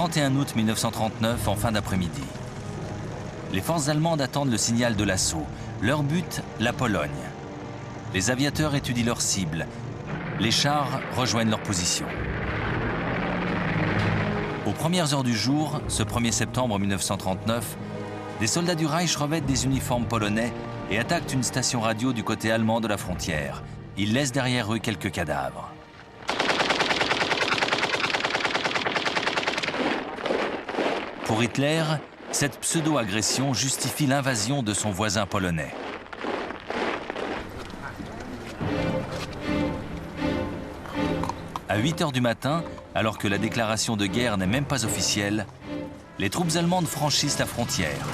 31 août 1939, en fin d'après-midi. Les forces allemandes attendent le signal de l'assaut. Leur but, la Pologne. Les aviateurs étudient leurs cibles. Les chars rejoignent leur position. Aux premières heures du jour, ce 1er septembre 1939, des soldats du Reich revêtent des uniformes polonais et attaquent une station radio du côté allemand de la frontière. Ils laissent derrière eux quelques cadavres. Pour Hitler, cette pseudo-agression justifie l'invasion de son voisin polonais. À 8 heures du matin, alors que la déclaration de guerre n'est même pas officielle, les troupes allemandes franchissent la frontière.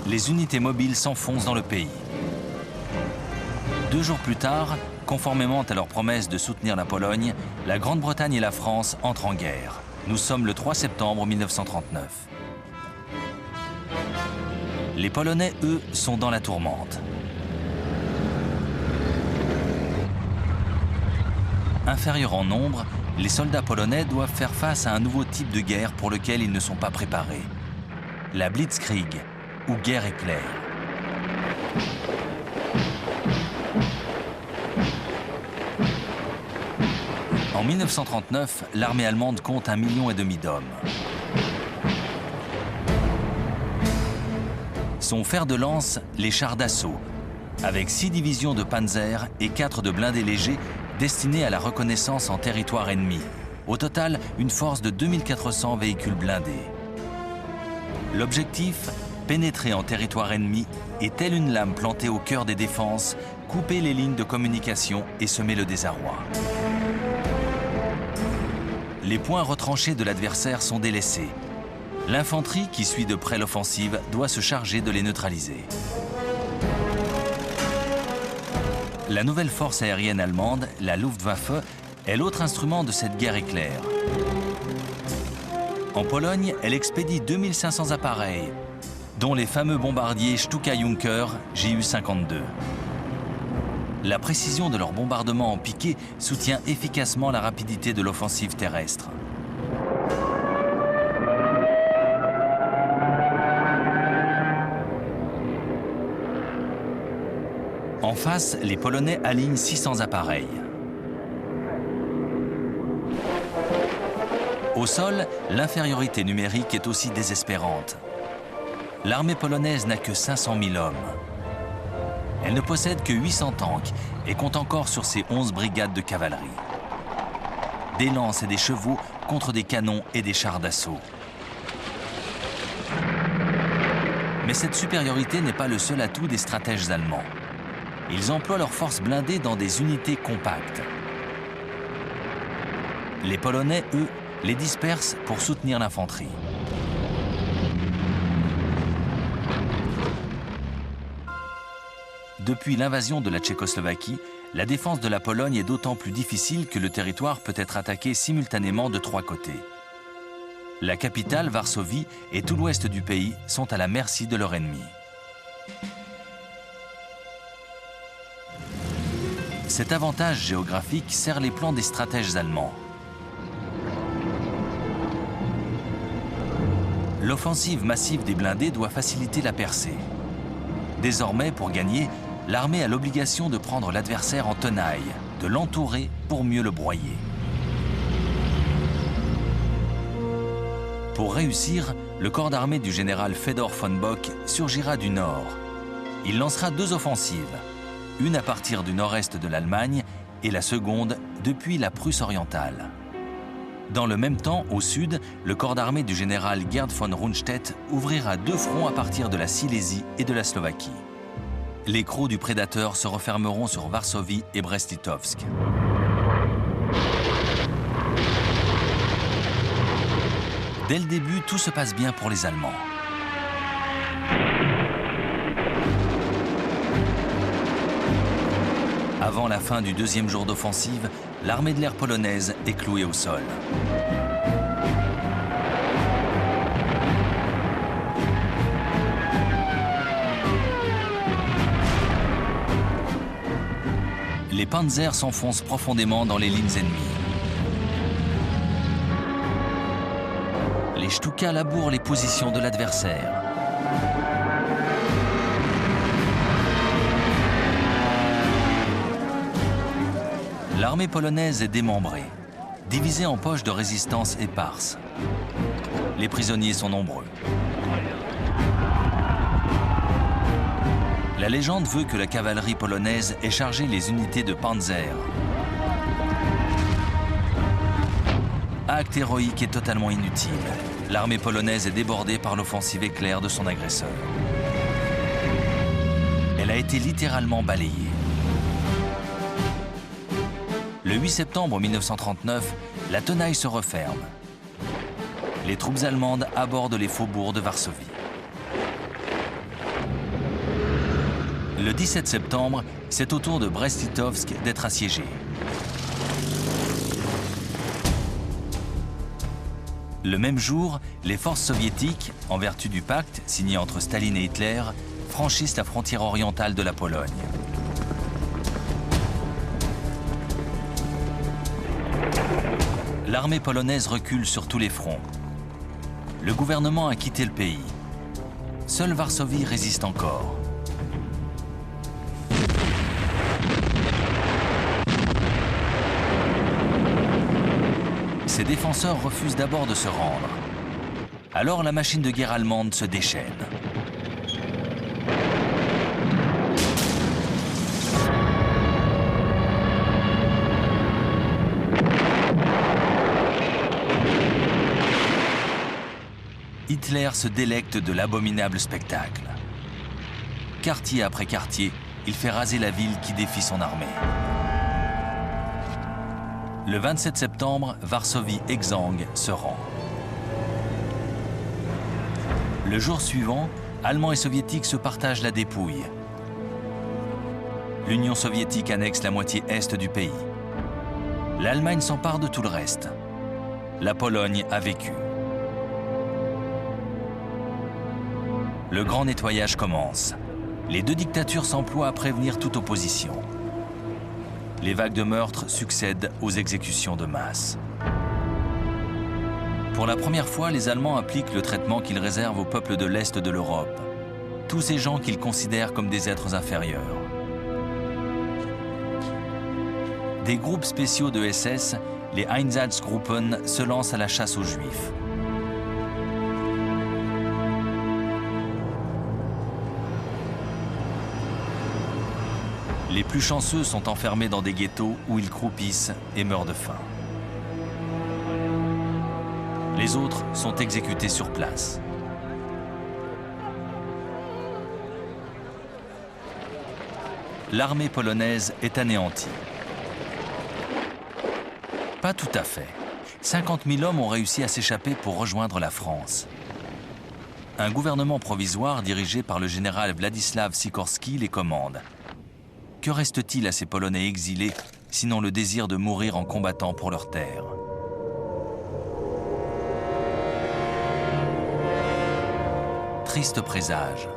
Les unités mobiles s'enfoncent dans le pays. 2 jours plus tard, conformément à leur promesse de soutenir la Pologne, la Grande-Bretagne et la France entrent en guerre. Nous sommes le 3 septembre 1939. Les Polonais, eux, sont dans la tourmente. Inférieurs en nombre, les soldats polonais doivent faire face à un nouveau type de guerre pour lequel ils ne sont pas préparés. La Blitzkrieg, ou guerre éclair. En 1939, l'armée allemande compte 1,5 million d'hommes. Son fer de lance, les chars d'assaut, avec 6 divisions de panzer et 4 de blindés légers destinés à la reconnaissance en territoire ennemi. Au total, une force de 2400 véhicules blindés. L'objectif, pénétrer en territoire ennemi et, telle une lame plantée au cœur des défenses, couper les lignes de communication et semer le désarroi. Les points retranchés de l'adversaire sont délaissés. L'infanterie, qui suit de près l'offensive, doit se charger de les neutraliser. La nouvelle force aérienne allemande, la Luftwaffe, est l'autre instrument de cette guerre éclair. En Pologne, elle expédie 2500 appareils, dont les fameux bombardiers Stuka-Junker Ju-52. La précision de leur bombardement en piqué soutient efficacement la rapidité de l'offensive terrestre. En face, les Polonais alignent 600 appareils. Au sol, l'infériorité numérique est aussi désespérante. L'armée polonaise n'a que 500 000 hommes. Elle ne possède que 800 tanks et compte encore sur ses 11 brigades de cavalerie. Des lances et des chevaux contre des canons et des chars d'assaut. Mais cette supériorité n'est pas le seul atout des stratèges allemands. Ils emploient leurs forces blindées dans des unités compactes. Les Polonais, eux, les dispersent pour soutenir l'infanterie. Depuis l'invasion de la Tchécoslovaquie, la défense de la Pologne est d'autant plus difficile que le territoire peut être attaqué simultanément de 3 côtés. La capitale, Varsovie, et tout l'ouest du pays sont à la merci de leur ennemi. Cet avantage géographique sert les plans des stratèges allemands. L'offensive massive des blindés doit faciliter la percée. Désormais, pour gagner, l'armée a l'obligation de prendre l'adversaire en tenaille, de l'entourer pour mieux le broyer. Pour réussir, le corps d'armée du général Fedor von Bock surgira du nord. Il lancera 2 offensives, une à partir du nord-est de l'Allemagne et la seconde depuis la Prusse orientale. Dans le même temps, au sud, le corps d'armée du général Gerd von Rundstedt ouvrira 2 fronts à partir de la Silésie et de la Slovaquie. Les crocs du prédateur se refermeront sur Varsovie et Brest-Litovsk. Dès le début, tout se passe bien pour les Allemands. Avant la fin du 2e jour d'offensive, l'armée de l'air polonaise est clouée au sol. Les panzers s'enfoncent profondément dans les lignes ennemies. et Stuka laboure les positions de l'adversaire. L'armée polonaise est démembrée, divisée en poches de résistance éparses. Les prisonniers sont nombreux. La légende veut que la cavalerie polonaise ait chargé les unités de Panzer. Acte héroïque et totalement inutile. L'armée polonaise est débordée par l'offensive éclair de son agresseur. Elle a été littéralement balayée. Le 8 septembre 1939, la tenaille se referme. Les troupes allemandes abordent les faubourgs de Varsovie. Le 17 septembre, c'est au tour de Brest-Litovsk d'être assiégé. Le même jour, les forces soviétiques, en vertu du pacte signé entre Staline et Hitler, franchissent la frontière orientale de la Pologne. L'armée polonaise recule sur tous les fronts. Le gouvernement a quitté le pays. Seule Varsovie résiste encore. Ses défenseurs refusent d'abord de se rendre. Alors la machine de guerre allemande se déchaîne. Hitler se délecte de l'abominable spectacle. Quartier après quartier, il fait raser la ville qui défie son armée. Le 27 septembre, Varsovie exsangue se rend. Le jour suivant, Allemands et Soviétiques se partagent la dépouille. L'Union soviétique annexe la moitié est du pays. L'Allemagne s'empare de tout le reste. La Pologne a vécu. Le grand nettoyage commence. Les deux dictatures s'emploient à prévenir toute opposition. Les vagues de meurtres succèdent aux exécutions de masse. Pour la première fois, les Allemands appliquent le traitement qu'ils réservent aux peuples de l'Est de l'Europe. Tous ces gens qu'ils considèrent comme des êtres inférieurs. Des groupes spéciaux de SS, les Einsatzgruppen, se lancent à la chasse aux Juifs. Les plus chanceux sont enfermés dans des ghettos où ils croupissent et meurent de faim. Les autres sont exécutés sur place. L'armée polonaise est anéantie. Pas tout à fait. 50 000 hommes ont réussi à s'échapper pour rejoindre la France. Un gouvernement provisoire dirigé par le général Władysław Sikorski les commande. Que reste-t-il à ces Polonais exilés, sinon le désir de mourir en combattant pour leur terre? Triste présage.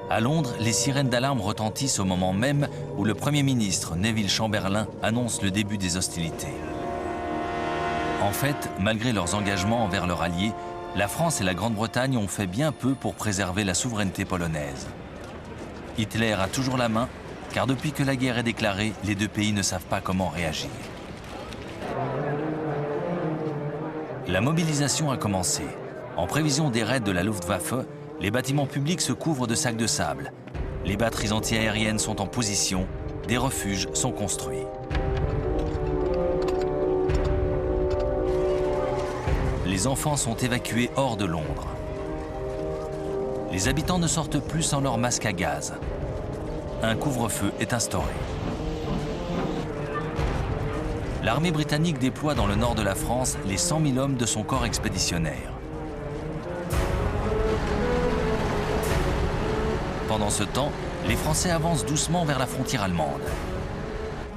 À Londres, les sirènes d'alarme retentissent au moment même où le Premier ministre Neville Chamberlain annonce le début des hostilités. En fait, malgré leurs engagements envers leurs alliés, la France et la Grande-Bretagne ont fait bien peu pour préserver la souveraineté polonaise. Hitler a toujours la main, car depuis que la guerre est déclarée, les deux pays ne savent pas comment réagir. La mobilisation a commencé. En prévision des raids de la Luftwaffe, les bâtiments publics se couvrent de sacs de sable. Les batteries antiaériennes sont en position, des refuges sont construits. Les enfants sont évacués hors de Londres. Les habitants ne sortent plus sans leur masque à gaz. Un couvre-feu est instauré. L'armée britannique déploie dans le nord de la France les 100 000 hommes de son corps expéditionnaire. Pendant ce temps, les Français avancent doucement vers la frontière allemande.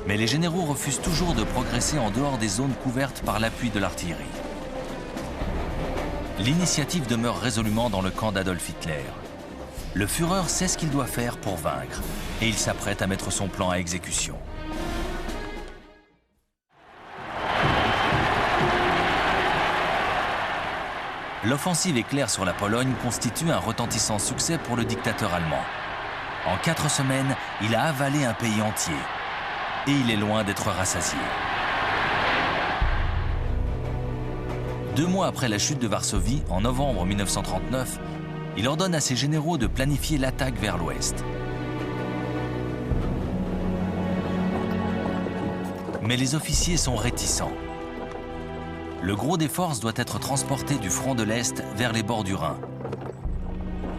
Mais les généraux refusent toujours de progresser en dehors des zones couvertes par l'appui de l'artillerie. L'initiative demeure résolument dans le camp d'Adolf Hitler. Le Führer sait ce qu'il doit faire pour vaincre, et il s'apprête à mettre son plan à exécution. L'offensive éclair sur la Pologne constitue un retentissant succès pour le dictateur allemand. En 4 semaines, il a avalé un pays entier. Et il est loin d'être rassasié. 2 mois après la chute de Varsovie, en novembre 1939, il ordonne à ses généraux de planifier l'attaque vers l'ouest. Mais les officiers sont réticents. Le gros des forces doit être transporté du front de l'Est vers les bords du Rhin.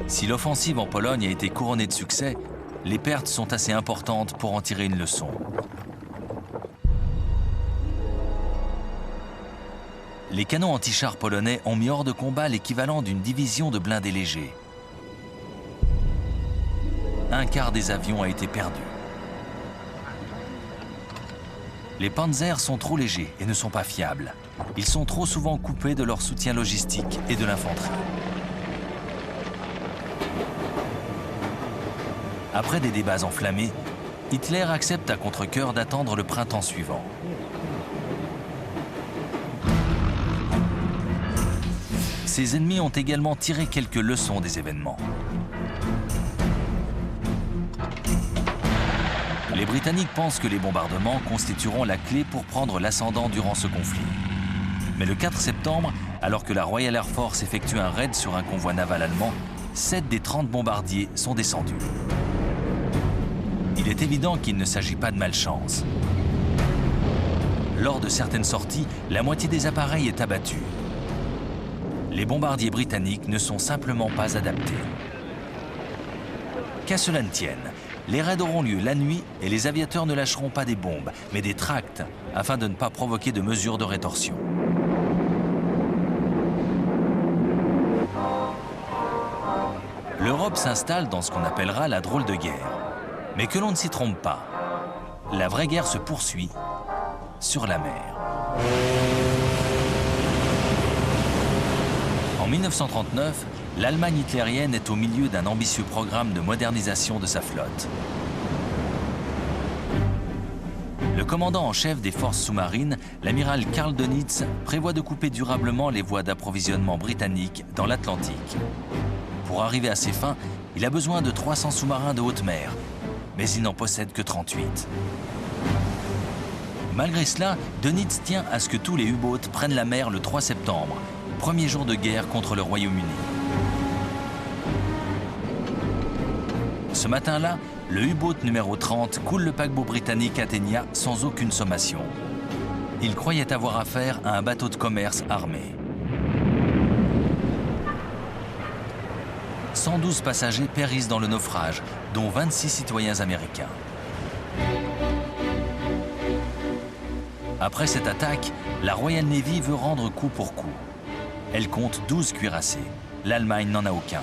Si l'offensive en Pologne a été couronnée de succès, les pertes sont assez importantes pour en tirer une leçon. Les canons anti-chars polonais ont mis hors de combat l'équivalent d'une division de blindés légers. Un quart des avions a été perdu. Les Panzers sont trop légers et ne sont pas fiables. Ils sont trop souvent coupés de leur soutien logistique et de l'infanterie. Après des débats enflammés, Hitler accepte à contre-cœur d'attendre le printemps suivant. Ses ennemis ont également tiré quelques leçons des événements. Les Britanniques pensent que les bombardements constitueront la clé pour prendre l'ascendant durant ce conflit. Mais le 4 septembre, alors que la Royal Air Force effectue un raid sur un convoi naval allemand, 7 des 30 bombardiers sont descendus. Il est évident qu'il ne s'agit pas de malchance. Lors de certaines sorties, la moitié des appareils est abattue. Les bombardiers britanniques ne sont simplement pas adaptés. Qu'à cela ne tienne, les raids auront lieu la nuit et les aviateurs ne lâcheront pas des bombes, mais des tracts, afin de ne pas provoquer de mesures de rétorsion. L'Europe s'installe dans ce qu'on appellera la drôle de guerre. Mais que l'on ne s'y trompe pas, la vraie guerre se poursuit sur la mer. En 1939, l'Allemagne hitlérienne est au milieu d'un ambitieux programme de modernisation de sa flotte. Le commandant en chef des forces sous-marines, l'amiral Karl Dönitz, prévoit de couper durablement les voies d'approvisionnement britanniques dans l'Atlantique. Pour arriver à ses fins, il a besoin de 300 sous-marins de haute mer, mais il n'en possède que 38. Malgré cela, Dönitz tient à ce que tous les U-boats prennent la mer le 3 septembre, premier jour de guerre contre le Royaume-Uni. Ce matin-là, le U-boat numéro 30 coule le paquebot britannique Athenia sans aucune sommation. Il croyait avoir affaire à un bateau de commerce armé. 112 passagers périssent dans le naufrage, dont 26 citoyens américains. Après cette attaque, la Royal Navy veut rendre coup pour coup. Elle compte 12 cuirassés. L'Allemagne n'en a aucun.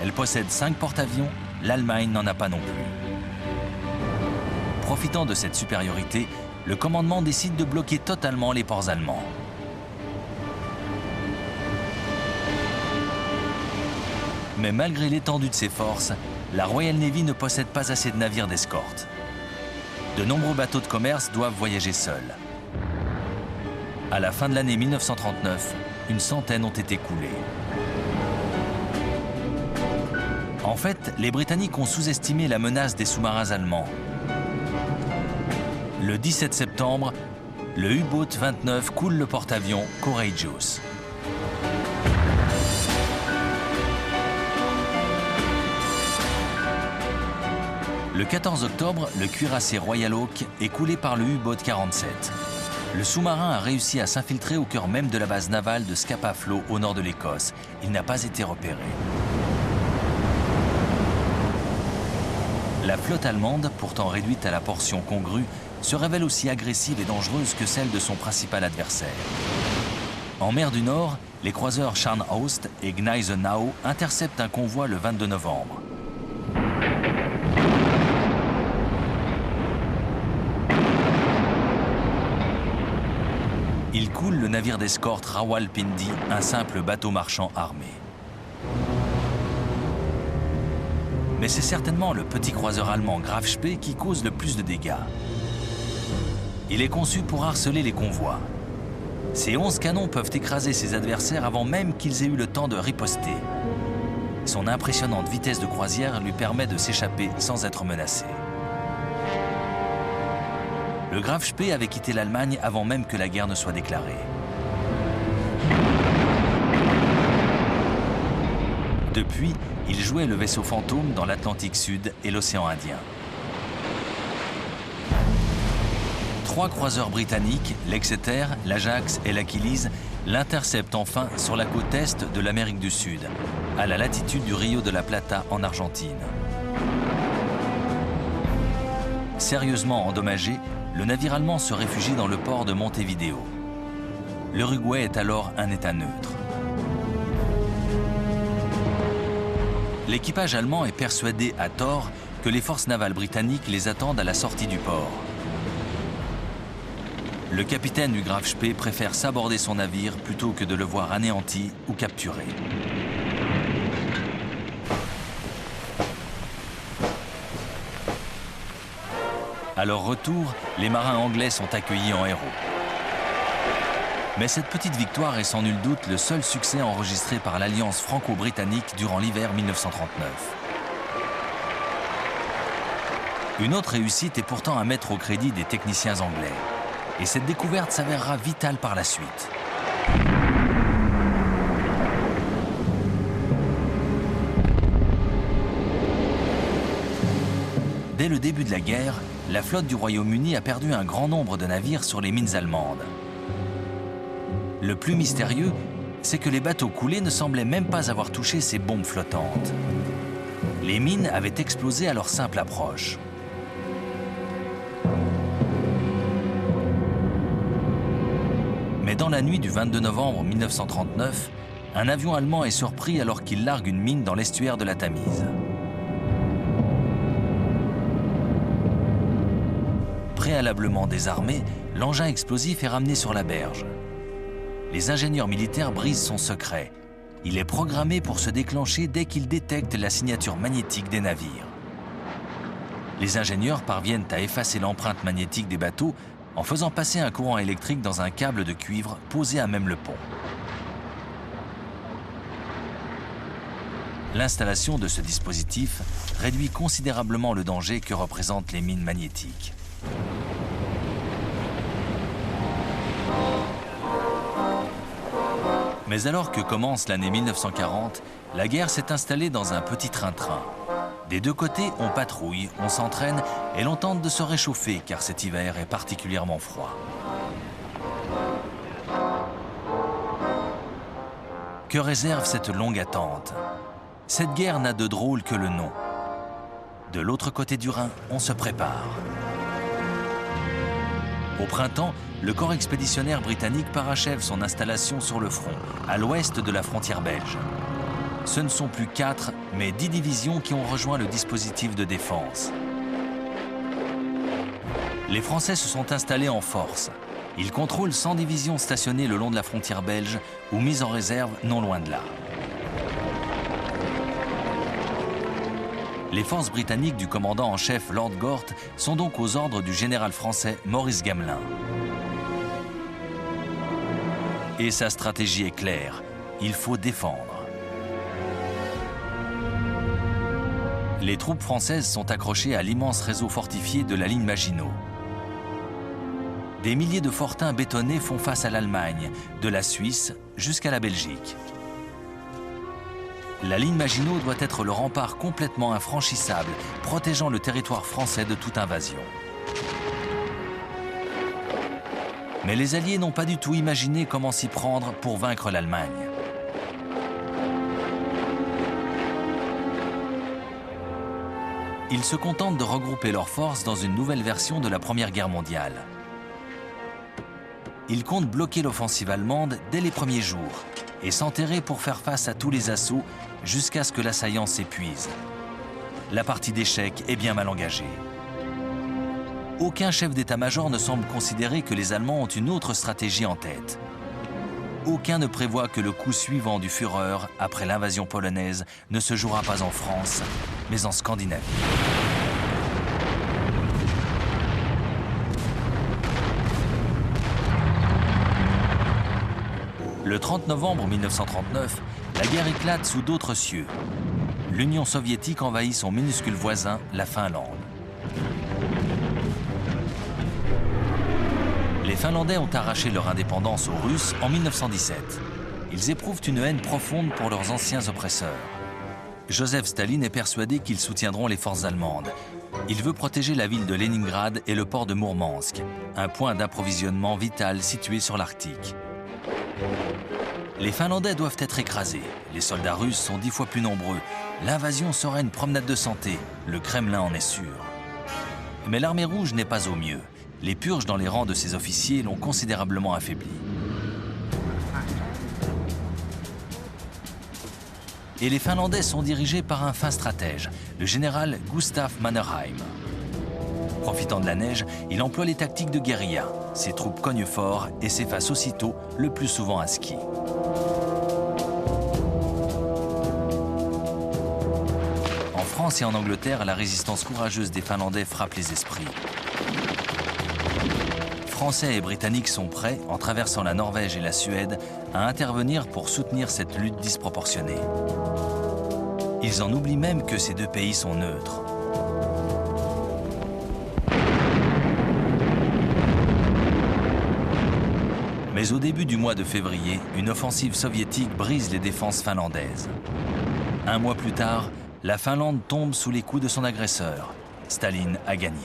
Elle possède 5 porte-avions. L'Allemagne n'en a pas non plus. Profitant de cette supériorité, le commandement décide de bloquer totalement les ports allemands. Mais malgré l'étendue de ses forces, la Royal Navy ne possède pas assez de navires d'escorte. De nombreux bateaux de commerce doivent voyager seuls. À la fin de l'année 1939, une centaine ont été coulés. En fait, les Britanniques ont sous-estimé la menace des sous-marins allemands. Le 17 septembre, le U-boat 29 coule le porte-avions Courageous. Le 14 octobre, le cuirassé Royal Oak est coulé par le U-boat 47. Le sous-marin a réussi à s'infiltrer au cœur même de la base navale de Scapa Flow au nord de l'Écosse. Il n'a pas été repéré. La flotte allemande, pourtant réduite à la portion congrue, se révèle aussi agressive et dangereuse que celle de son principal adversaire. En mer du Nord, les croiseurs Scharnhorst et Gneisenau interceptent un convoi le 22 novembre. Il coule le navire d'escorte Rawalpindi, un simple bateau marchand armé. Mais c'est certainement le petit croiseur allemand Graf Spee qui cause le plus de dégâts. Il est conçu pour harceler les convois. Ses 11 canons peuvent écraser ses adversaires avant même qu'ils aient eu le temps de riposter. Son impressionnante vitesse de croisière lui permet de s'échapper sans être menacé. Le Graf Spee avait quitté l'Allemagne avant même que la guerre ne soit déclarée. Depuis, il jouait le vaisseau fantôme dans l'Atlantique Sud et l'océan Indien. 3 croiseurs britanniques, l'Exeter, l'Ajax et l'Achilles, l'interceptent enfin sur la côte est de l'Amérique du Sud, à la latitude du Rio de la Plata en Argentine. Sérieusement endommagé, le navire allemand se réfugie dans le port de Montevideo. L'Uruguay est alors un État neutre. L'équipage allemand est persuadé à tort que les forces navales britanniques les attendent à la sortie du port. Le capitaine du Graf Spee préfère s'aborder son navire plutôt que de le voir anéanti ou capturé. À leur retour, les marins anglais sont accueillis en héros. Mais cette petite victoire est sans nul doute le seul succès enregistré par l'Alliance franco-britannique durant l'hiver 1939. Une autre réussite est pourtant à mettre au crédit des techniciens anglais. Et cette découverte s'avérera vitale par la suite. Dès le début de la guerre, la flotte du Royaume-Uni a perdu un grand nombre de navires sur les mines allemandes. Le plus mystérieux, c'est que les bateaux coulés ne semblaient même pas avoir touché ces bombes flottantes. Les mines avaient explosé à leur simple approche. Mais dans la nuit du 22 novembre 1939, un avion allemand est surpris alors qu'il largue une mine dans l'estuaire de la Tamise. Préalablement désarmé, l'engin explosif est ramené sur la berge. Les ingénieurs militaires brisent son secret. Il est programmé pour se déclencher dès qu'ils détectent la signature magnétique des navires. Les ingénieurs parviennent à effacer l'empreinte magnétique des bateaux en faisant passer un courant électrique dans un câble de cuivre posé à même le pont. L'installation de ce dispositif réduit considérablement le danger que représentent les mines magnétiques. Mais alors que commence l'année 1940, la guerre s'est installée dans un petit train-train. Des deux côtés, on patrouille, on s'entraîne et l'on tente de se réchauffer car cet hiver est particulièrement froid. Que réserve cette longue attente? Cette guerre n'a de drôle que le nom. De l'autre côté du Rhin, on se prépare. Au printemps, le corps expéditionnaire britannique parachève son installation sur le front, à l'ouest de la frontière belge. Ce ne sont plus 4, mais 10 divisions qui ont rejoint le dispositif de défense. Les Français se sont installés en force. Ils contrôlent 100 divisions stationnées le long de la frontière belge ou mises en réserve non loin de là. Les forces britanniques du commandant en chef Lord Gort sont donc aux ordres du général français Maurice Gamelin. Et sa stratégie est claire, il faut défendre. Les troupes françaises sont accrochées à l'immense réseau fortifié de la ligne Maginot. Des milliers de fortins bétonnés font face à l'Allemagne, de la Suisse jusqu'à la Belgique. La ligne Maginot doit être le rempart complètement infranchissable, protégeant le territoire français de toute invasion. Mais les Alliés n'ont pas du tout imaginé comment s'y prendre pour vaincre l'Allemagne. Ils se contentent de regrouper leurs forces dans une nouvelle version de la Première Guerre mondiale. Ils comptent bloquer l'offensive allemande dès les premiers jours et s'enterrer pour faire face à tous les assauts jusqu'à ce que l'assaillant s'épuise. La partie d'échec est bien mal engagée. Aucun chef d'état-major ne semble considérer que les Allemands ont une autre stratégie en tête. Aucun ne prévoit que le coup suivant du Führer, après l'invasion polonaise, ne se jouera pas en France, mais en Scandinavie. Le 30 novembre 1939, la guerre éclate sous d'autres cieux. L'Union soviétique envahit son minuscule voisin, la Finlande. Les Finlandais ont arraché leur indépendance aux Russes en 1917. Ils éprouvent une haine profonde pour leurs anciens oppresseurs. Joseph Staline est persuadé qu'ils soutiendront les forces allemandes. Il veut protéger la ville de Leningrad et le port de Mourmansk, un point d'approvisionnement vital situé sur l'Arctique. Les Finlandais doivent être écrasés. Les soldats russes sont 10 fois plus nombreux. L'invasion sera une promenade de santé. Le Kremlin en est sûr. Mais l'armée rouge n'est pas au mieux. Les purges dans les rangs de ses officiers l'ont considérablement affaibli. Et les Finlandais sont dirigés par un fin stratège, le général Gustaf Mannerheim. Profitant de la neige, il emploie les tactiques de guérilla. Ses troupes cognent fort et s'effacent aussitôt, le plus souvent à ski. En France et en Angleterre, la résistance courageuse des Finlandais frappe les esprits. Français et Britanniques sont prêts, en traversant la Norvège et la Suède, à intervenir pour soutenir cette lutte disproportionnée. Ils en oublient même que ces deux pays sont neutres. Mais au début du mois de février, une offensive soviétique brise les défenses finlandaises. Un mois plus tard, la Finlande tombe sous les coups de son agresseur. Staline a gagné.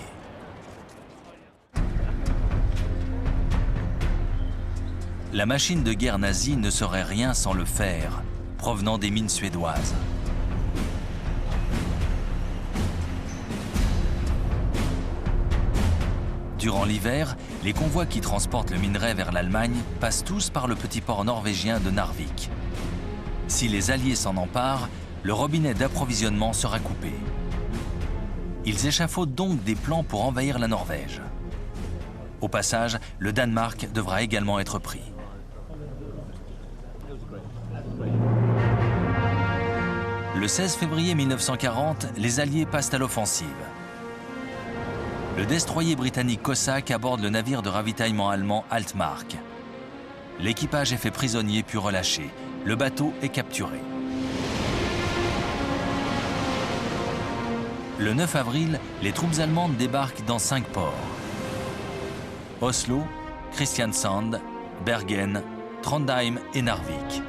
La machine de guerre nazie ne serait rien sans le fer, provenant des mines suédoises. Durant l'hiver, les convois qui transportent le minerai vers l'Allemagne passent tous par le petit port norvégien de Narvik. Si les Alliés s'en emparent, le robinet d'approvisionnement sera coupé. Ils échafaudent donc des plans pour envahir la Norvège. Au passage, le Danemark devra également être pris. Le 16 février 1940, les Alliés passent à l'offensive. Le destroyer britannique Cossack aborde le navire de ravitaillement allemand Altmark. L'équipage est fait prisonnier puis relâché. Le bateau est capturé. Le 9 avril, les troupes allemandes débarquent dans 5 ports. Oslo, Kristiansand, Bergen, Trondheim et Narvik.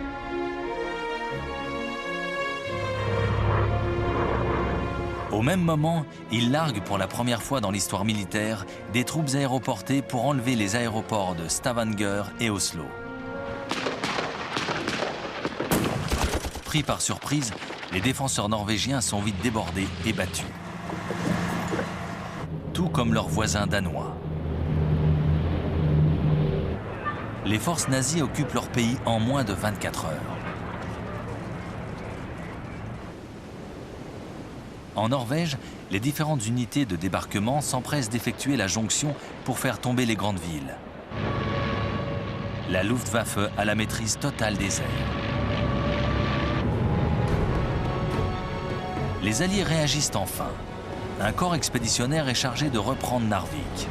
Au même moment, ils larguent pour la première fois dans l'histoire militaire des troupes aéroportées pour enlever les aéroports de Stavanger et Oslo. Pris par surprise, les défenseurs norvégiens sont vite débordés et battus. Tout comme leurs voisins danois. Les forces nazies occupent leur pays en moins de 24 heures. En Norvège, les différentes unités de débarquement s'empressent d'effectuer la jonction pour faire tomber les grandes villes. La Luftwaffe a la maîtrise totale des airs. Les Alliés réagissent enfin. Un corps expéditionnaire est chargé de reprendre Narvik.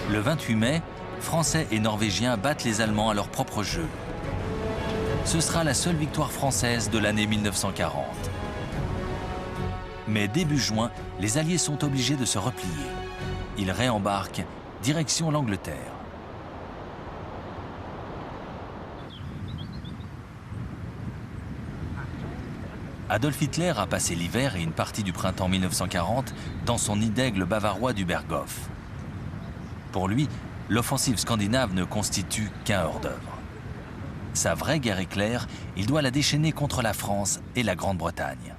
Le 28 mai, Français et Norvégiens battent les Allemands à leur propre jeu. Ce sera la seule victoire française de l'année 1940. Mais début juin, les Alliés sont obligés de se replier. Ils réembarquent, direction l'Angleterre. Adolf Hitler a passé l'hiver et une partie du printemps 1940 dans son nid d'aigle bavarois du Berghof. Pour lui, l'offensive scandinave ne constitue qu'un hors-d'œuvre. Sa vraie guerre est claire, il doit la déchaîner contre la France et la Grande-Bretagne.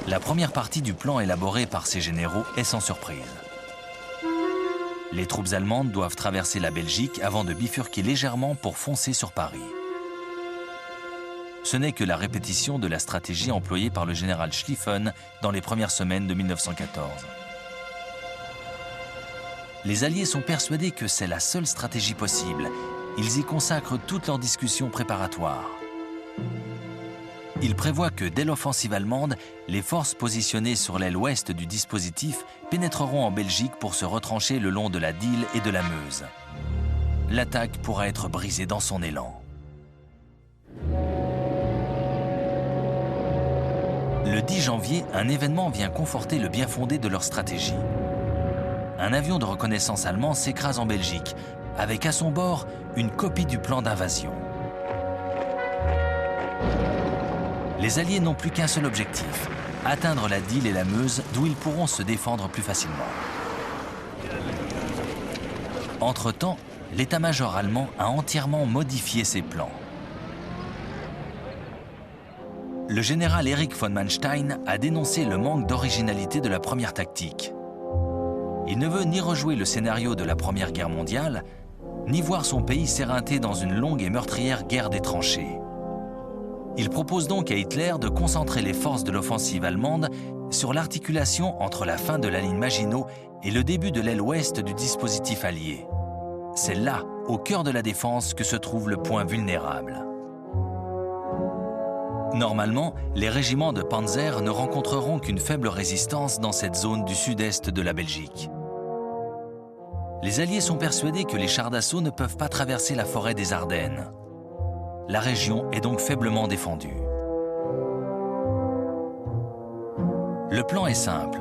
La première partie du plan élaboré par ses généraux est sans surprise. Les troupes allemandes doivent traverser la Belgique avant de bifurquer légèrement pour foncer sur Paris. Ce n'est que la répétition de la stratégie employée par le général Schlieffen dans les premières semaines de 1914. Les Alliés sont persuadés que c'est la seule stratégie possible. Ils y consacrent toutes leurs discussions préparatoires. Il prévoit que dès l'offensive allemande, les forces positionnées sur l'aile ouest du dispositif pénétreront en Belgique pour se retrancher le long de la Dyle et de la Meuse. L'attaque pourra être brisée dans son élan. Le 10 janvier, un événement vient conforter le bien-fondé de leur stratégie. Un avion de reconnaissance allemand s'écrase en Belgique, avec à son bord une copie du plan d'invasion. Les Alliés n'ont plus qu'un seul objectif, atteindre la Dyle et la Meuse, d'où ils pourront se défendre plus facilement. Entre-temps, l'état-major allemand a entièrement modifié ses plans. Le général Erich von Manstein a dénoncé le manque d'originalité de la première tactique. Il ne veut ni rejouer le scénario de la Première Guerre mondiale, ni voir son pays s'éreinter dans une longue et meurtrière guerre des tranchées. Il propose donc à Hitler de concentrer les forces de l'offensive allemande sur l'articulation entre la fin de la ligne Maginot et le début de l'aile ouest du dispositif allié. C'est là, au cœur de la défense, que se trouve le point vulnérable. Normalement, les régiments de panzer ne rencontreront qu'une faible résistance dans cette zone du sud-est de la Belgique. Les Alliés sont persuadés que les chars d'assaut ne peuvent pas traverser la forêt des Ardennes. La région est donc faiblement défendue. Le plan est simple.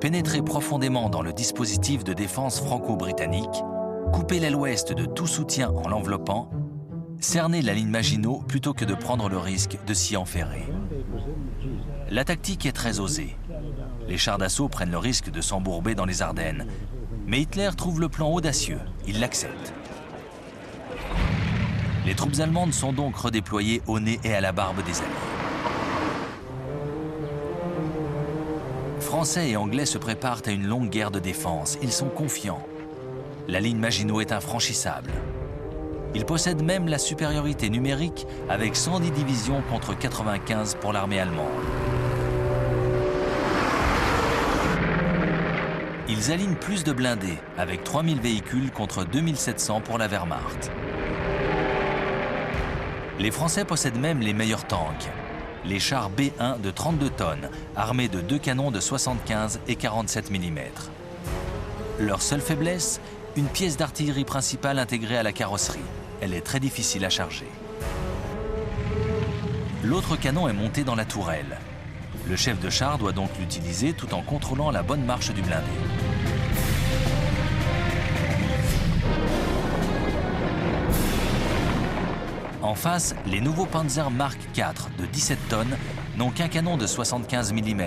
Pénétrer profondément dans le dispositif de défense franco-britannique, couper l'aile ouest de tout soutien en l'enveloppant, cerner la ligne Maginot plutôt que de prendre le risque de s'y enferrer. La tactique est très osée. Les chars d'assaut prennent le risque de s'embourber dans les Ardennes. Mais Hitler trouve le plan audacieux. Il l'accepte. Les troupes allemandes sont donc redéployées au nez et à la barbe des Alliés. Français et Anglais se préparent à une longue guerre de défense. Ils sont confiants. La ligne Maginot est infranchissable. Ils possèdent même la supériorité numérique avec 110 divisions contre 95 pour l'armée allemande. Ils alignent plus de blindés avec 3000 véhicules contre 2700 pour la Wehrmacht. Les Français possèdent même les meilleurs tanks, les chars B1 de 32 tonnes, armés de 2 canons de 75 et 47 mm. Leur seule faiblesse, une pièce d'artillerie principale intégrée à la carrosserie. Elle est très difficile à charger. L'autre canon est monté dans la tourelle. Le chef de char doit donc l'utiliser tout en contrôlant la bonne marche du blindé. En face, les nouveaux Panzer Mark IV de 17 tonnes n'ont qu'un canon de 75 mm,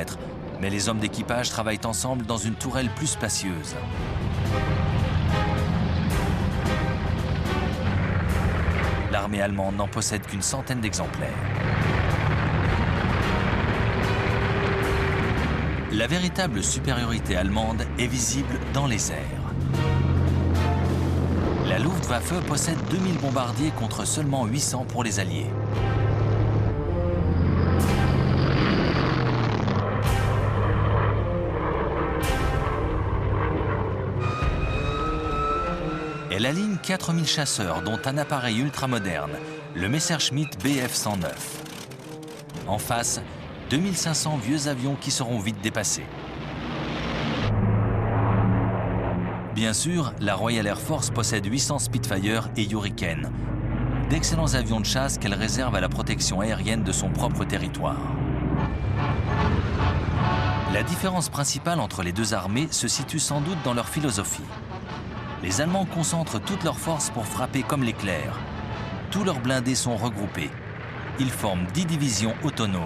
mais les hommes d'équipage travaillent ensemble dans une tourelle plus spacieuse. L'armée allemande n'en possède qu'une centaine d'exemplaires. La véritable supériorité allemande est visible dans les airs. La Luftwaffe possède 2000 bombardiers contre seulement 800 pour les Alliés. Elle aligne 4000 chasseurs, dont un appareil ultramoderne, le Messerschmitt Bf-109. En face, 2500 vieux avions qui seront vite dépassés. Bien sûr, la Royal Air Force possède 800 Spitfire et Hurricane, d'excellents avions de chasse qu'elle réserve à la protection aérienne de son propre territoire. La différence principale entre les deux armées se situe sans doute dans leur philosophie. Les Allemands concentrent toutes leurs forces pour frapper comme l'éclair. Tous leurs blindés sont regroupés. Ils forment 10 divisions autonomes.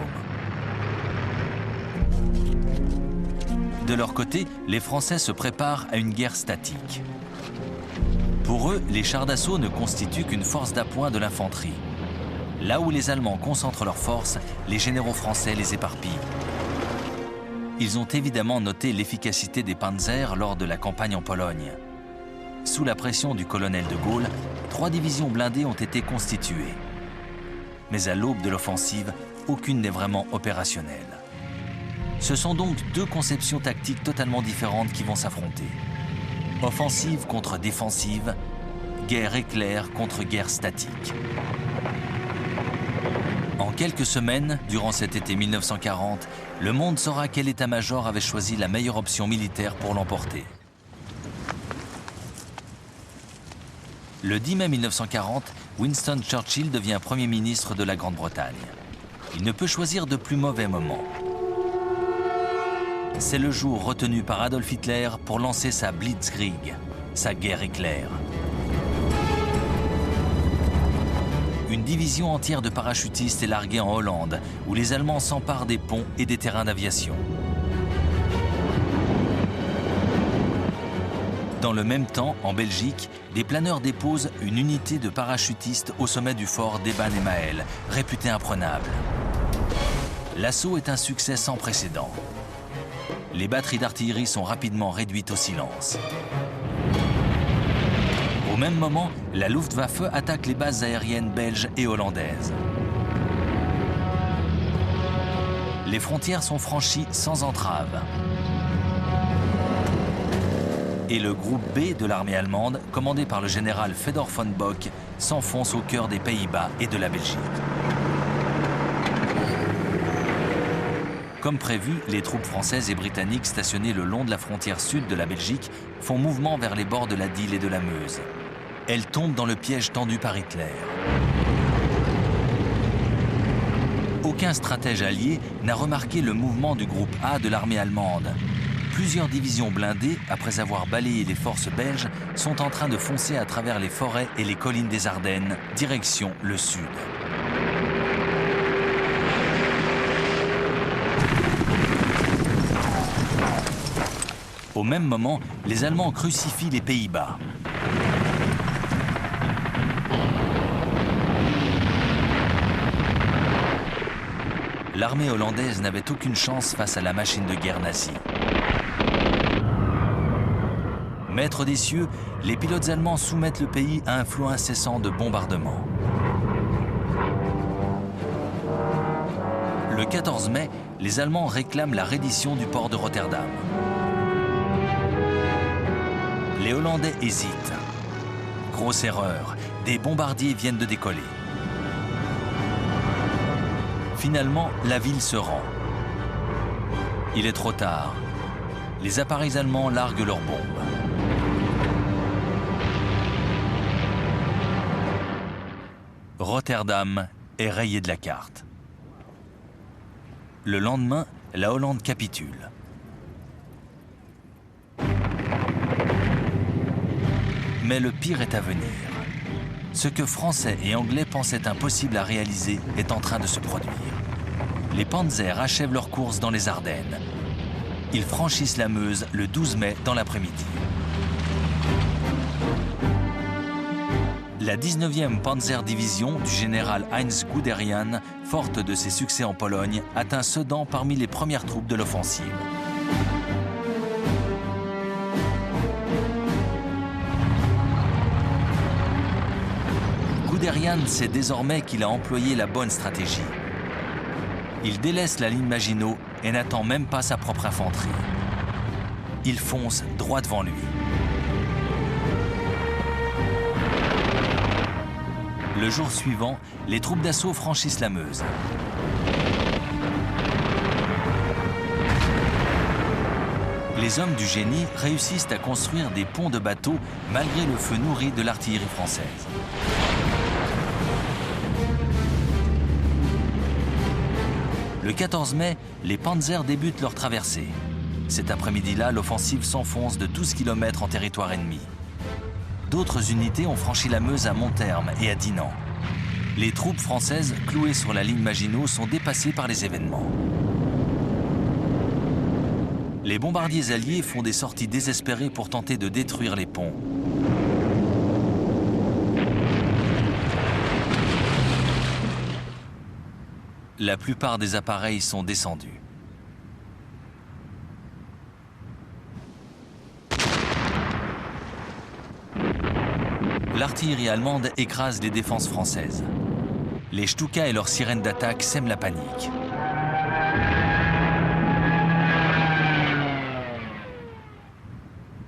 De leur côté, les Français se préparent à une guerre statique. Pour eux, les chars d'assaut ne constituent qu'une force d'appoint de l'infanterie. Là où les Allemands concentrent leurs forces, les généraux français les éparpillent. Ils ont évidemment noté l'efficacité des panzers lors de la campagne en Pologne. Sous la pression du colonel de Gaulle, 3 divisions blindées ont été constituées. Mais à l'aube de l'offensive, aucune n'est vraiment opérationnelle. Ce sont donc deux conceptions tactiques totalement différentes qui vont s'affronter. Offensive contre défensive, guerre éclair contre guerre statique. En quelques semaines, durant cet été 1940, le monde saura quel état-major avait choisi la meilleure option militaire pour l'emporter. Le 10 mai 1940, Winston Churchill devient Premier ministre de la Grande-Bretagne. Il ne peut choisir de plus mauvais moment. C'est le jour retenu par Adolf Hitler pour lancer sa Blitzkrieg, sa guerre éclair. Une division entière de parachutistes est larguée en Hollande, où les Allemands s'emparent des ponts et des terrains d'aviation. Dans le même temps, en Belgique, des planeurs déposent une unité de parachutistes au sommet du fort d'Eban-Emael, réputé imprenable. L'assaut est un succès sans précédent. Les batteries d'artillerie sont rapidement réduites au silence. Au même moment, la Luftwaffe attaque les bases aériennes belges et hollandaises. Les frontières sont franchies sans entrave. Et le groupe B de l'armée allemande, commandé par le général Fedor von Bock, s'enfonce au cœur des Pays-Bas et de la Belgique. Comme prévu, les troupes françaises et britanniques stationnées le long de la frontière sud de la Belgique font mouvement vers les bords de la Dyle et de la Meuse. Elles tombent dans le piège tendu par Hitler. Aucun stratège allié n'a remarqué le mouvement du groupe A de l'armée allemande. Plusieurs divisions blindées, après avoir balayé les forces belges, sont en train de foncer à travers les forêts et les collines des Ardennes, direction le sud. Au même moment, les Allemands crucifient les Pays-Bas. L'armée hollandaise n'avait aucune chance face à la machine de guerre nazie. Maîtres des cieux, les pilotes allemands soumettent le pays à un flot incessant de bombardements. Le 14 mai, les Allemands réclament la reddition du port de Rotterdam. Les Hollandais hésitent. Grosse erreur, des bombardiers viennent de décoller. Finalement, la ville se rend. Il est trop tard. Les appareils allemands larguent leurs bombes. Rotterdam est rayé de la carte. Le lendemain, la Hollande capitule. Mais le pire est à venir. Ce que Français et Anglais pensaient impossible à réaliser est en train de se produire. Les Panzers achèvent leur course dans les Ardennes. Ils franchissent la Meuse le 12 mai dans l'après-midi. La 19e Panzer Division du général Heinz Guderian, forte de ses succès en Pologne, atteint Sedan parmi les premières troupes de l'offensive. Guderian sait désormais qu'il a employé la bonne stratégie. Il délaisse la ligne Maginot et n'attend même pas sa propre infanterie. Il fonce droit devant lui. Le jour suivant, les troupes d'assaut franchissent la Meuse. Les hommes du génie réussissent à construire des ponts de bateaux malgré le feu nourri de l'artillerie française. Le 14 mai, les Panzers débutent leur traversée. Cet après-midi-là, l'offensive s'enfonce de 12 km en territoire ennemi. D'autres unités ont franchi la Meuse à Monterme et à Dinant. Les troupes françaises, clouées sur la ligne Maginot, sont dépassées par les événements. Les bombardiers alliés font des sorties désespérées pour tenter de détruire les ponts. La plupart des appareils sont descendus. L'artillerie allemande écrase les défenses françaises. Les Stuka et leurs sirènes d'attaque sèment la panique.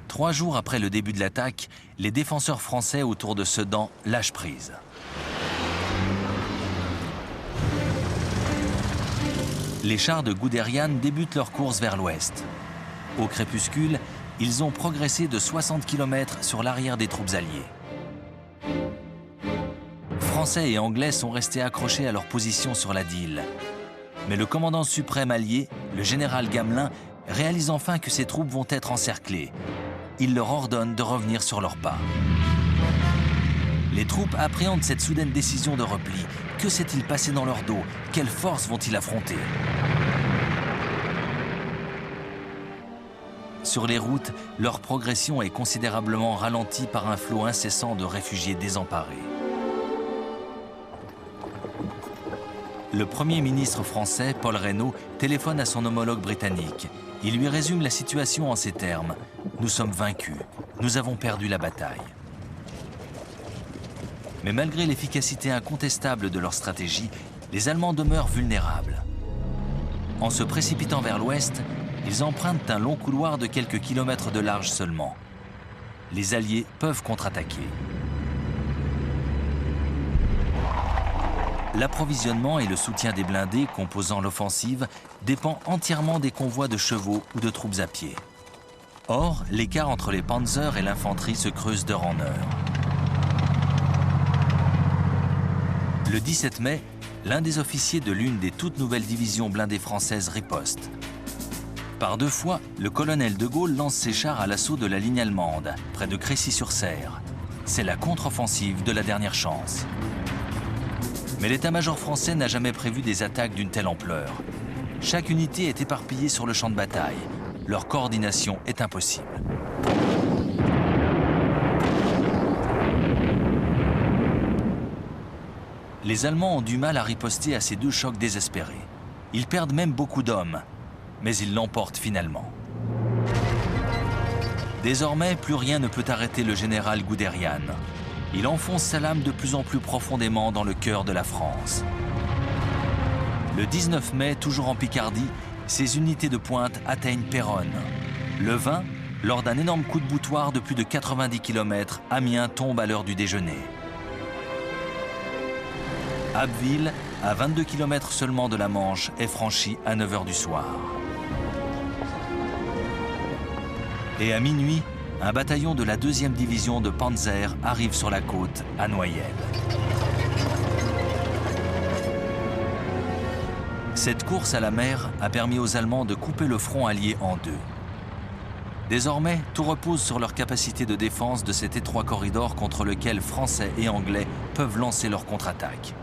Trois jours après le début de l'attaque, les défenseurs français autour de Sedan lâchent prise. Les chars de Guderian débutent leur course vers l'ouest. Au crépuscule, ils ont progressé de 60 km sur l'arrière des troupes alliées. Français et Anglais sont restés accrochés à leur position sur la Dyle. Mais le commandant suprême allié, le général Gamelin, réalise enfin que ses troupes vont être encerclées. Il leur ordonne de revenir sur leurs pas. Les troupes appréhendent cette soudaine décision de repli. Que s'est-il passé dans leur dos? Quelles forces vont-ils affronter? Sur les routes, leur progression est considérablement ralentie par un flot incessant de réfugiés désemparés. Le Premier ministre français, Paul Reynaud, téléphone à son homologue britannique. Il lui résume la situation en ces termes. « Nous sommes vaincus. Nous avons perdu la bataille. » Mais malgré l'efficacité incontestable de leur stratégie, les Allemands demeurent vulnérables. En se précipitant vers l'ouest, ils empruntent un long couloir de quelques kilomètres de large seulement. Les Alliés peuvent contre-attaquer. L'approvisionnement et le soutien des blindés composant l'offensive dépend entièrement des convois de chevaux ou de troupes à pied. Or, l'écart entre les panzers et l'infanterie se creuse d'heure en heure. Le 17 mai, l'un des officiers de l'une des toutes nouvelles divisions blindées françaises riposte. Par deux fois, le colonel de Gaulle lance ses chars à l'assaut de la ligne allemande, près de Crécy-sur-Serre. C'est la contre-offensive de la dernière chance. Mais l'état-major français n'a jamais prévu des attaques d'une telle ampleur. Chaque unité est éparpillée sur le champ de bataille. Leur coordination est impossible. Les Allemands ont du mal à riposter à ces deux chocs désespérés. Ils perdent même beaucoup d'hommes, mais ils l'emportent finalement. Désormais, plus rien ne peut arrêter le général Guderian. Il enfonce sa lame de plus en plus profondément dans le cœur de la France. Le 19 mai, toujours en Picardie, ses unités de pointe atteignent Péronne. Le 20, lors d'un énorme coup de boutoir de plus de 90 km, Amiens tombe à l'heure du déjeuner. Abbeville, à 22 km seulement de la Manche, est franchi à 9 h du soir. Et à minuit, un bataillon de la 2e division de Panzer arrive sur la côte à Noyelles. Cette course à la mer a permis aux Allemands de couper le front allié en deux. Désormais, tout repose sur leur capacité de défense de cet étroit corridor contre lequel Français et Anglais peuvent lancer leur contre-attaque.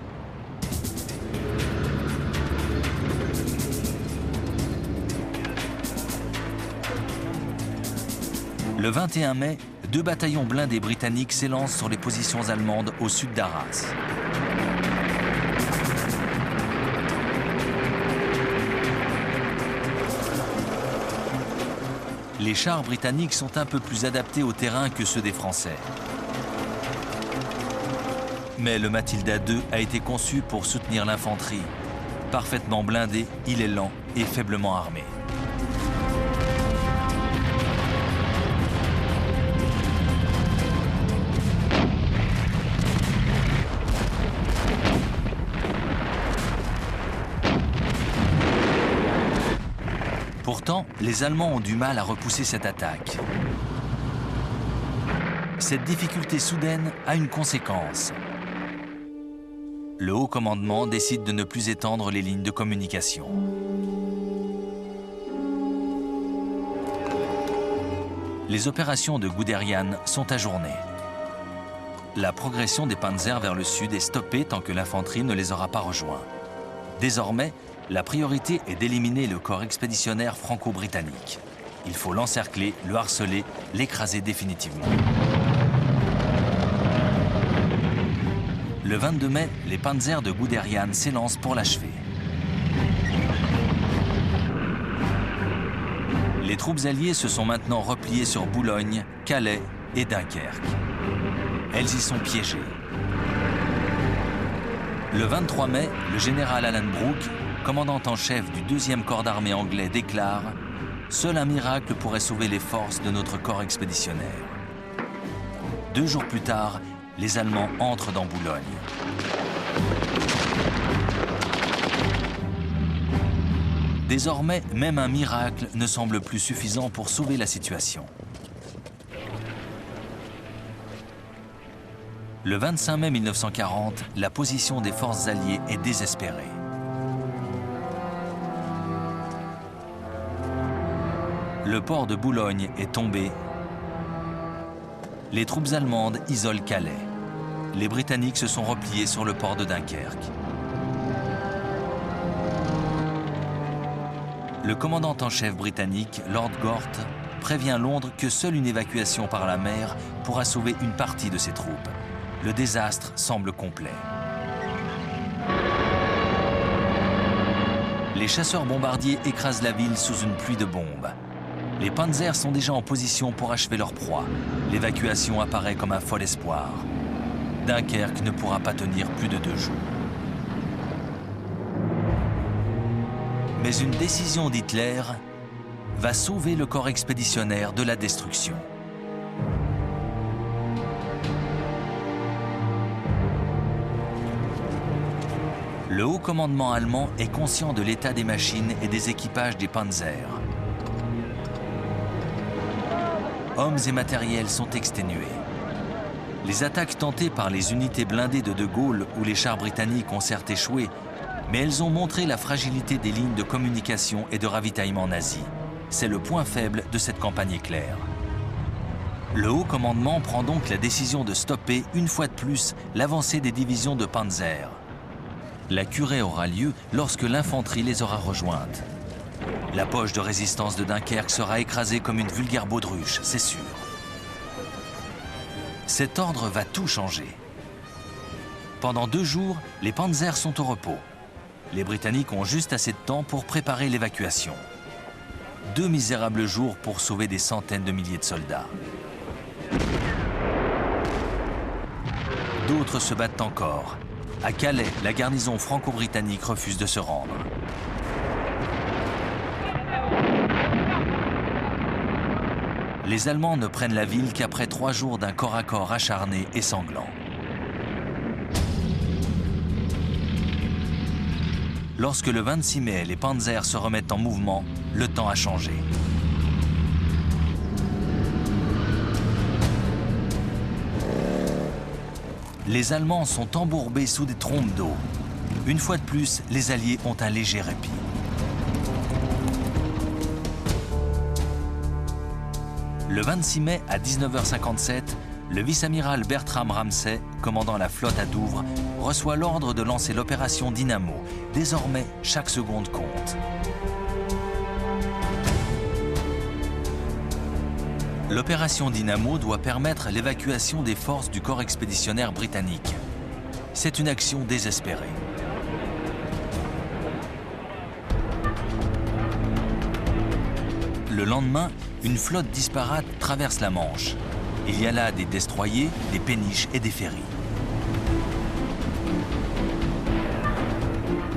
Le 21 mai, 2 bataillons blindés britanniques s'élancent sur les positions allemandes au sud d'Arras. Les chars britanniques sont un peu plus adaptés au terrain que ceux des Français. Mais le Matilda II a été conçu pour soutenir l'infanterie. Parfaitement blindé, il est lent et faiblement armé. Pourtant, les Allemands ont du mal à repousser cette attaque. Cette difficulté soudaine a une conséquence. Le haut commandement décide de ne plus étendre les lignes de communication. Les opérations de Guderian sont ajournées. La progression des panzers vers le sud est stoppée tant que l'infanterie ne les aura pas rejoints. Désormais, la priorité est d'éliminer le corps expéditionnaire franco-britannique. Il faut l'encercler, le harceler, l'écraser définitivement. Le 22 mai, les panzers de Guderian s'élancent pour l'achever. Les troupes alliées se sont maintenant repliées sur Boulogne, Calais et Dunkerque. Elles y sont piégées. Le 23 mai, le général Alan Brooke, commandant en chef du 2e corps d'armée anglais, déclare « Seul un miracle pourrait sauver les forces de notre corps expéditionnaire ». 2 jours plus tard, les Allemands entrent dans Boulogne. Désormais, même un miracle ne semble plus suffisant pour sauver la situation. Le 25 mai 1940, la position des forces alliées est désespérée. Le port de Boulogne est tombé. Les troupes allemandes isolent Calais. Les Britanniques se sont repliés sur le port de Dunkerque. Le commandant en chef britannique, Lord Gort, prévient Londres que seule une évacuation par la mer pourra sauver une partie de ses troupes. Le désastre semble complet. Les chasseurs bombardiers écrasent la ville sous une pluie de bombes. Les panzers sont déjà en position pour achever leur proie. L'évacuation apparaît comme un fol espoir. Dunkerque ne pourra pas tenir plus de 2 jours. Mais une décision d'Hitler va sauver le corps expéditionnaire de la destruction. Le haut commandement allemand est conscient de l'état des machines et des équipages des panzers. Hommes et matériels sont exténués. Les attaques tentées par les unités blindées de Gaulle ou les chars britanniques ont certes échoué, mais elles ont montré la fragilité des lignes de communication et de ravitaillement nazis. C'est le point faible de cette campagne éclair. Le haut commandement prend donc la décision de stopper une fois de plus l'avancée des divisions de panzer. La curée aura lieu lorsque l'infanterie les aura rejointes. La poche de résistance de Dunkerque sera écrasée comme une vulgaire baudruche, c'est sûr. Cet ordre va tout changer. Pendant 2 jours, les panzers sont au repos. Les Britanniques ont juste assez de temps pour préparer l'évacuation. 2 misérables jours pour sauver des centaines de milliers de soldats. D'autres se battent encore. À Calais, la garnison franco-britannique refuse de se rendre. Les Allemands ne prennent la ville qu'après 3 jours d'un corps à corps acharné et sanglant. Lorsque le 26 mai, les panzers se remettent en mouvement, le temps a changé. Les Allemands sont embourbés sous des trompes d'eau. Une fois de plus, les Alliés ont un léger répit. Le 26 mai à 19h57, le vice-amiral Bertram Ramsay, commandant la flotte à Douvres, reçoit l'ordre de lancer l'opération Dynamo. Désormais, chaque seconde compte. L'opération Dynamo doit permettre l'évacuation des forces du corps expéditionnaire britannique. C'est une action désespérée. Le lendemain, une flotte disparate traverse la Manche. Il y a là des destroyers, des péniches et des ferries.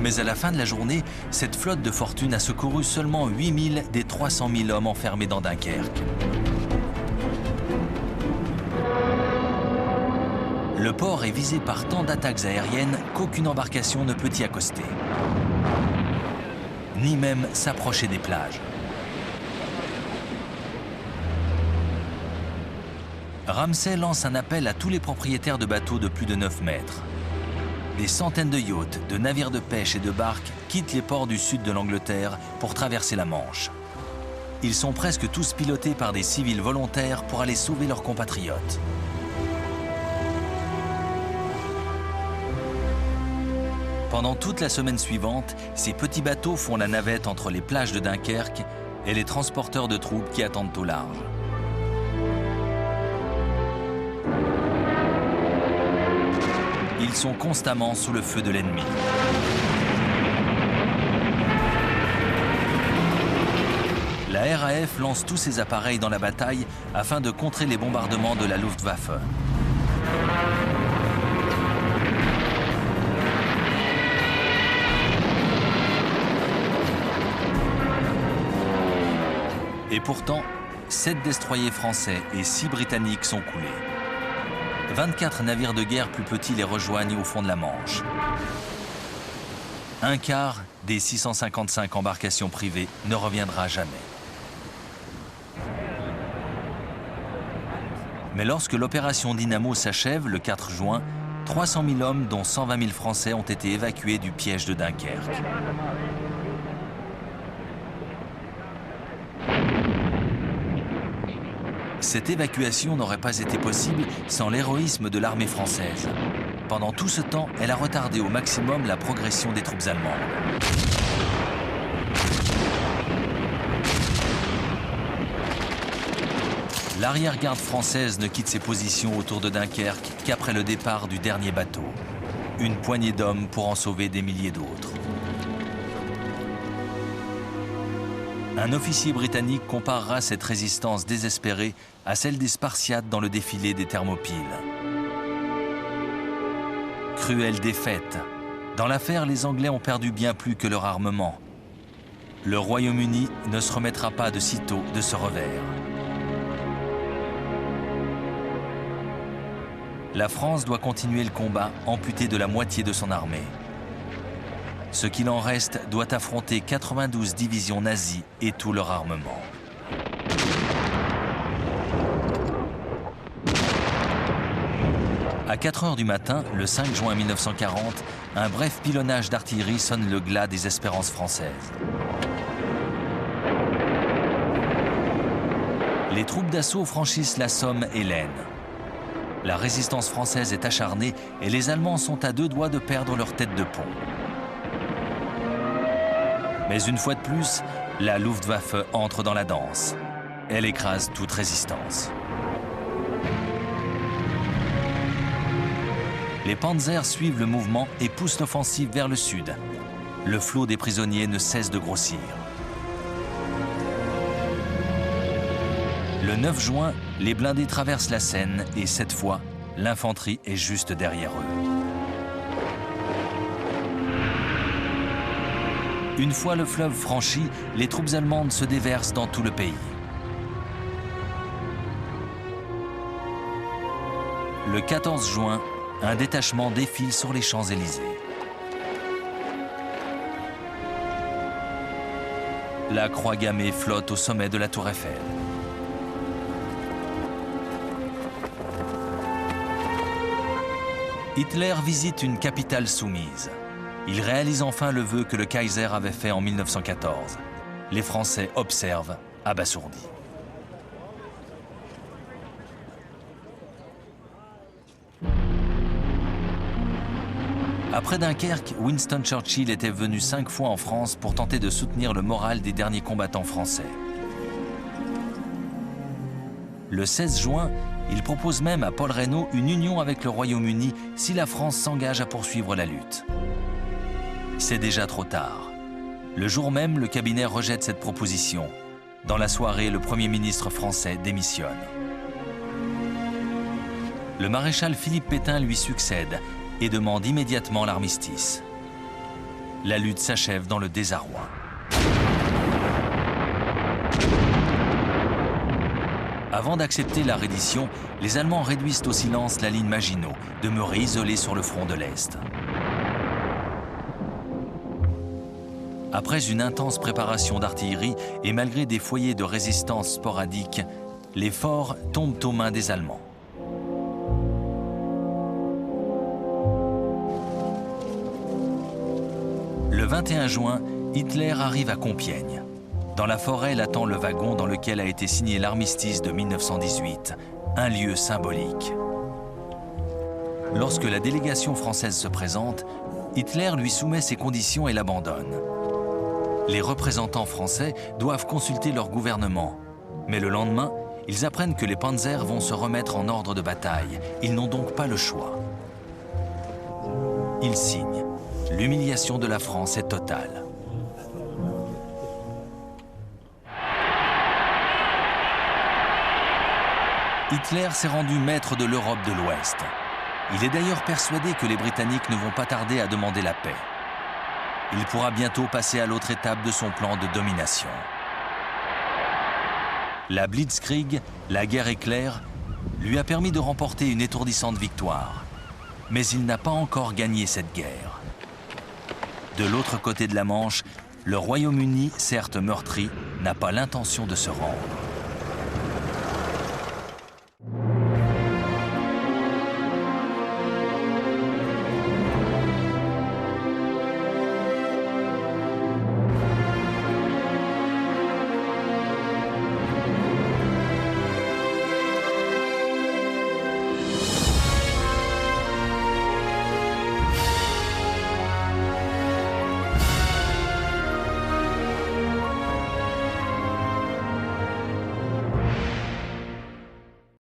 Mais à la fin de la journée, cette flotte de fortune a secouru seulement 8000 des 300 000 hommes enfermés dans Dunkerque. Le port est visé par tant d'attaques aériennes qu'aucune embarcation ne peut y accoster, ni même s'approcher des plages. Ramsay lance un appel à tous les propriétaires de bateaux de plus de 9 mètres. Des centaines de yachts, de navires de pêche et de barques quittent les ports du sud de l'Angleterre pour traverser la Manche. Ils sont presque tous pilotés par des civils volontaires pour aller sauver leurs compatriotes. Pendant toute la semaine suivante, ces petits bateaux font la navette entre les plages de Dunkerque et les transporteurs de troupes qui attendent au large. Ils sont constamment sous le feu de l'ennemi. La RAF lance tous ses appareils dans la bataille afin de contrer les bombardements de la Luftwaffe. Et pourtant, 7 destroyers français et 6 britanniques sont coulés. 24 navires de guerre plus petits les rejoignent au fond de la Manche. Un quart des 655 embarcations privées ne reviendra jamais. Mais lorsque l'opération Dynamo s'achève le 4 juin, 300 000 hommes, dont 120 000 Français, ont été évacués du piège de Dunkerque. Cette évacuation n'aurait pas été possible sans l'héroïsme de l'armée française. Pendant tout ce temps, elle a retardé au maximum la progression des troupes allemandes. L'arrière-garde française ne quitte ses positions autour de Dunkerque qu'après le départ du dernier bateau. Une poignée d'hommes pour en sauver des milliers d'autres. Un officier britannique comparera cette résistance désespérée à celle des Spartiates dans le défilé des Thermopyles. Cruelle défaite. Dans l'affaire, les Anglais ont perdu bien plus que leur armement. Le Royaume-Uni ne se remettra pas de sitôt de ce revers. La France doit continuer le combat, amputée de la moitié de son armée. Ce qu'il en reste doit affronter 92 divisions nazies et tout leur armement. À 4 heures du matin, le 5 juin 1940, un bref pilonnage d'artillerie sonne le glas des espérances françaises. Les troupes d'assaut franchissent la Somme et l'Aisne. La résistance française est acharnée et les Allemands sont à 2 doigts de perdre leur tête de pont. Mais une fois de plus, la Luftwaffe entre dans la danse. Elle écrase toute résistance. Les panzers suivent le mouvement et poussent l'offensive vers le sud. Le flot des prisonniers ne cesse de grossir. Le 9 juin, les blindés traversent la Seine et cette fois, l'infanterie est juste derrière eux. Une fois le fleuve franchi, les troupes allemandes se déversent dans tout le pays. Le 14 juin, un détachement défile sur les Champs-Élysées. La croix gammée flotte au sommet de la Tour Eiffel. Hitler visite une capitale soumise. Il réalise enfin le vœu que le Kaiser avait fait en 1914. Les Français observent, abasourdis. Après Dunkerque, Winston Churchill était venu 5 fois en France pour tenter de soutenir le moral des derniers combattants français. Le 16 juin, il propose même à Paul Reynaud une union avec le Royaume-Uni si la France s'engage à poursuivre la lutte. C'est déjà trop tard. Le jour même, le cabinet rejette cette proposition. Dans la soirée, le Premier ministre français démissionne. Le maréchal Philippe Pétain lui succède et demande immédiatement l'armistice. La lutte s'achève dans le désarroi. Avant d'accepter la reddition, les Allemands réduisent au silence la ligne Maginot, demeurée isolée sur le front de l'Est. Après une intense préparation d'artillerie et malgré des foyers de résistance sporadiques, les forts tombent aux mains des Allemands. Le 21 juin, Hitler arrive à Compiègne. Dans la forêt l'attend le wagon dans lequel a été signé l'armistice de 1918, un lieu symbolique. Lorsque la délégation française se présente, Hitler lui soumet ses conditions et l'abandonne. Les représentants français doivent consulter leur gouvernement, mais le lendemain, ils apprennent que les panzers vont se remettre en ordre de bataille. Ils n'ont donc pas le choix. Ils signent. L'humiliation de la France est totale. Hitler s'est rendu maître de l'Europe de l'Ouest. Il est d'ailleurs persuadé que les Britanniques ne vont pas tarder à demander la paix. Il pourra bientôt passer à l'autre étape de son plan de domination. La Blitzkrieg, la guerre éclair, lui a permis de remporter une étourdissante victoire. Mais il n'a pas encore gagné cette guerre. De l'autre côté de la Manche, le Royaume-Uni, certes meurtri, n'a pas l'intention de se rendre.